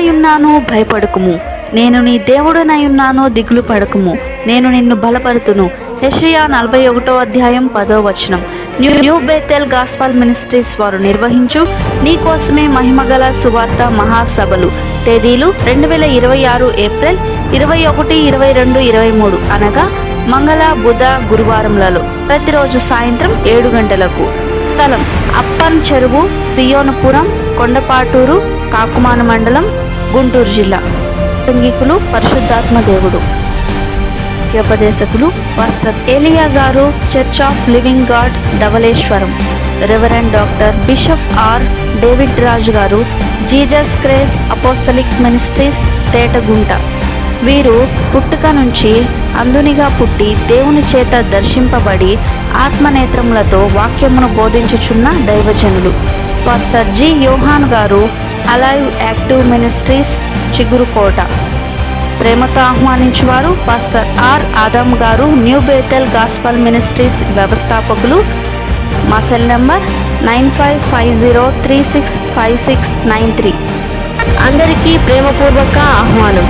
తోడయున్నాను, భయపడకుము. నేను నీ దేవుడనయున్నాను, దిగులు పడకుము. నేను నిన్ను బలపరుతును. యెషయా 41:10. న్యూ బేతెల్ గాస్పల్ మినిస్ట్రీస్ వారు నిర్వహించు నీ కోసమే మహిమగల సువార్త మహాసభలు. తేదీలు 2026 ఏప్రిల్ 21, 22, 23 అనగా మంగళ, బుధ, గురువారములలో. ప్రతిరోజు సాయంత్రం 7 గంటలకు. స్థలం అప్పన్ చెరువు, సియోనపురం, కొండపాటూరు, కాకుమాన మండలం, గుంటూరు జిల్లా. సంగీకులు పరిశుద్ధాత్మ దేవుడు. ఉపదేశకులు పాస్టర్ ఏలియా గారు, church of living God, Dhavaleswaram. Reverend doctor bishop R David Raju గారు, Jesus Christ apostolic ministries, Tetagunta. వీరు పుట్టుక నుంచి అందునిగా పుట్టి దేవుని చేత దర్శింపబడి ఆత్మనేత్రములతో వాక్యమును బోధించుచున్న దైవజనులు. పాస్టర్ జి యోహాన్ గారు, అలైవ్ యాక్టివ్ మినిస్ట్రీస్, చిగురుకోట. ప్రేమతో ఆహ్వానించువారు పాస్టర్ ఆర్ ఆదం గారు, న్యూ బేతెల్ గాస్పల్ మినిస్ట్రీస్ వ్యవస్థాపకులు. మా సెల్ నంబర్ 9550365693. అందరికీ ప్రేమపూర్వక ఆహ్వానం.